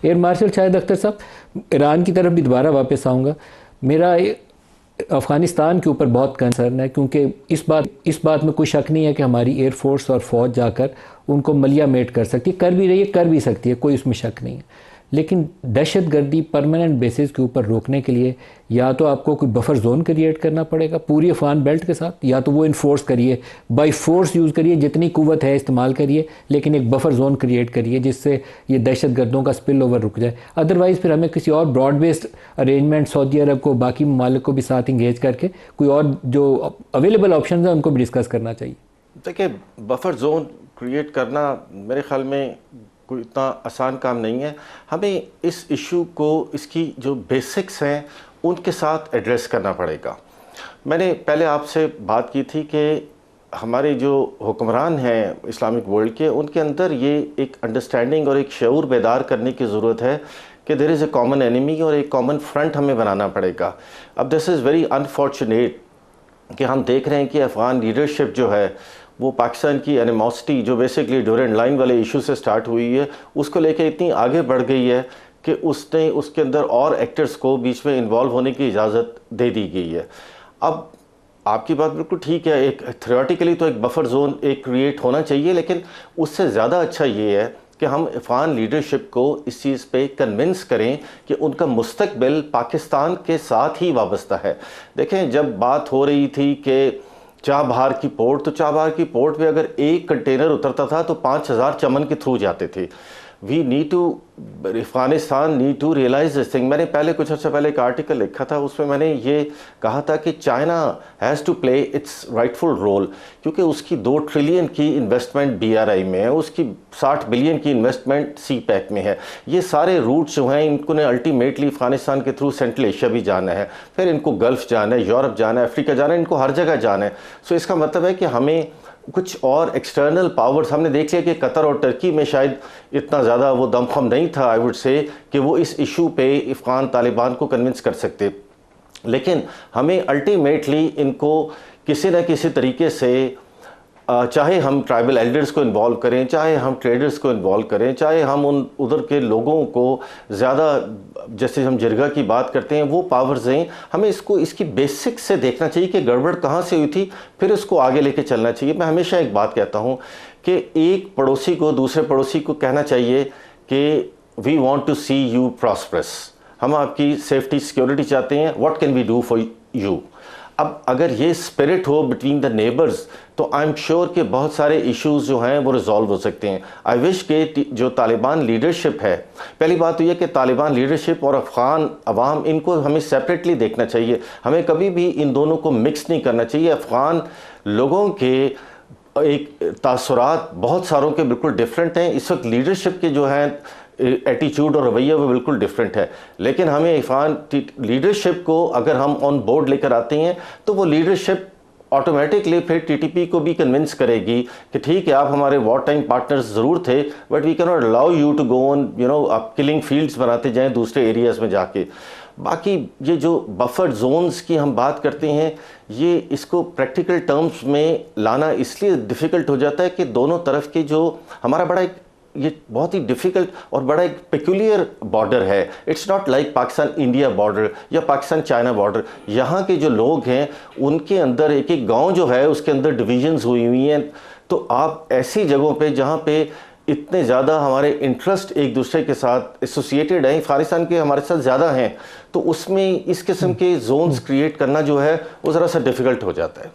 Air marshal Shahid Akhtar साहब, Iran की तरफ भी दोबारा वापस आऊँगा। मेरा अफ़गानिस्तान के ऊपर बहुत कंसर्न है, क्योंकि इस बात में कोई शक नहीं है कि हमारी एयरफोर्स और फ़ौज जाकर उनको मलिया मेट कर सकती है, कर भी रही है, कर भी सकती है, कोई उसमें शक नहीं है। लेकिन दहशत गर्दी परमानेंट बेसिस के ऊपर रोकने के लिए या तो आपको कोई बफर जोन क्रिएट करना पड़ेगा पूरी अफगान बेल्ट के साथ, या तो वो इन्फोर्स करिए, बाई फोर्स यूज़ करिए, जितनी कुव्वत है इस्तेमाल करिए, लेकिन एक बफर जोन क्रिएट करिए जिससे ये दहशत गर्दों का स्पिल ओवर रुक जाए। अदरवाइज़ फिर हमें किसी और ब्रॉड बेस्ड अरेंजमेंट सऊदी अरब को, बाकी ममालिक को भी साथ इंगेज करके कोई और जो अवेलेबल ऑप्शन है उनको भी डिस्कस करना चाहिए। देखिए, बफर जोन क्रिएट करना मेरे ख्याल में कोई इतना आसान काम नहीं है। हमें इस इशू को, इसकी जो बेसिक्स हैं उनके साथ एड्रेस करना पड़ेगा। मैंने पहले आपसे बात की थी कि हमारे जो हुक्मरान हैं इस्लामिक वर्ल्ड के, उनके अंदर ये एक अंडरस्टैंडिंग और एक शऊर बेदार करने की ज़रूरत है कि there is a common enemy और एक कॉमन फ्रंट हमें बनाना पड़ेगा। अब दिस इज़ वेरी अनफॉर्चुनेट कि हम देख रहे हैं कि अफ़गान लीडरशिप जो है वो पाकिस्तान की एनिमोसिटी जो बेसिकली ड्यूरेंट लाइन वाले इशू से स्टार्ट हुई है, उसको लेकर इतनी आगे बढ़ गई है कि उसने उसके अंदर और एक्टर्स को बीच में इन्वॉल्व होने की इजाज़त दे दी गई है। अब आपकी बात बिल्कुल ठीक है, एक थ्योरेटिकली तो एक बफर जोन एक क्रिएट होना चाहिए, लेकिन उससे ज़्यादा अच्छा ये है कि हम अफ़गान लीडरशिप को इस चीज़ पे कन्विंस करें कि उनका मुस्तकबिल पाकिस्तान के साथ ही वाबस्ता है। देखें, जब बात हो रही थी कि चाबहार की पोर्ट, तो चाबहार की पोर्ट पे अगर एक कंटेनर उतरता था तो 5000 चमन के थ्रू जाते थे। We need to, Afghanistan need to realise this thing. मैंने पहले कुछ अर्सा पहले एक आर्टिकल लिखा था, उसमें मैंने ये कहा था कि China has to play its rightful role, क्योंकि उसकी 2 ट्रिलियन की इन्वेस्टमेंट BRI में है, उसकी 60 बिलियन की इन्वेस्टमेंट CPEC में है। ये सारे रूट्स जो हैं इनको ने अल्टीमेटली अफ़गानिस्तान के थ्रू सेंट्रल एशिया भी जाना है, फिर इनको गल्फ़ जाना है, यूरोप जाना है, अफ्रीका जाना है, इनको हर जगह जाना है। सो इसका मतलब है कि हमें कुछ और एक्सटर्नल पावर्स, हमने देख लिया कि कतर और टर्की में शायद इतना ज़्यादा वो दमखम नहीं था, आई वुड से, कि वो इस इशू पे अफ़गान तालिबान को कन्विंस कर सकते। लेकिन हमें अल्टीमेटली इनको किसी न किसी तरीके से, चाहे हम ट्राइबल एल्डर्स को इन्वॉल्व करें, चाहे हम ट्रेडर्स को इन्वॉल्व करें, चाहे हम उन उधर के लोगों को ज़्यादा, जैसे हम जिरगा की बात करते हैं, वो पावर्स हैं, हमें इसको इसकी बेसिक से देखना चाहिए कि गड़बड़ कहाँ से हुई थी, फिर उसको आगे लेके चलना चाहिए। मैं हमेशा एक बात कहता हूँ कि एक पड़ोसी को दूसरे पड़ोसी को कहना चाहिए कि we want to see you prosperous, हम आपकी सेफ्टी सिक्योरिटी चाहते हैं, what can we do for you. अब अगर ये स्पिरिट हो बिटवीन द नेबर्स, तो आई एम श्योर कि बहुत सारे इश्यूज जो हैं वो रिजॉल्व हो सकते हैं। आई विश के जो तालिबान लीडरशिप है, पहली बात तो ये कि तालिबान लीडरशिप और अफ़गान अवाम, इनको हमें सेपरेटली देखना चाहिए। हमें कभी भी इन दोनों को मिक्स नहीं करना चाहिए। अफ़गान लोगों के एक तासुरात बहुत सारों के बिल्कुल डिफरेंट हैं। इस वक्त लीडरशिप के जो हैं एटीट्यूड और रवैया वो बिल्कुल डिफरेंट है, लेकिन हमें अफ़गान लीडरशिप को अगर हम ऑन बोर्ड लेकर आते हैं तो वो लीडरशिप ऑटोमेटिकली फिर TTP को भी कन्विंस करेगी कि ठीक है, आप हमारे वॉर टाइम पार्टनर्स ज़रूर थे, but we can not allow you to go on, आप किलिंग फील्ड्स बनाते जाएं दूसरे एरियाज़ में जाके। बाकी ये जो बफर जोन्स की हम बात करते हैं, ये इसको प्रैक्टिकल टर्म्स में लाना इसलिए डिफ़िकल्ट हो जाता है कि दोनों तरफ के जो हमारा बड़ा एक ये बहुत ही डिफ़िकल्ट और बड़ा एक पेक्यूलियर बॉर्डर है। It's not like Pakistan India border या पाकिस्तान चाइना बॉर्डर। यहाँ के जो लोग हैं उनके अंदर एक एक गांव जो है उसके अंदर डिविजन्स हुई हुई हैं। तो आप ऐसी जगहों पे जहाँ पे इतने ज़्यादा हमारे इंटरेस्ट एक दूसरे के साथ एसोसिएटेड हैं, अफगानिस्तान के हमारे साथ ज़्यादा हैं, तो उसमें इस किस्म के जोन्स क्रिएट करना जो है वो ज़रा सा डिफ़िकल्ट हो जाता है।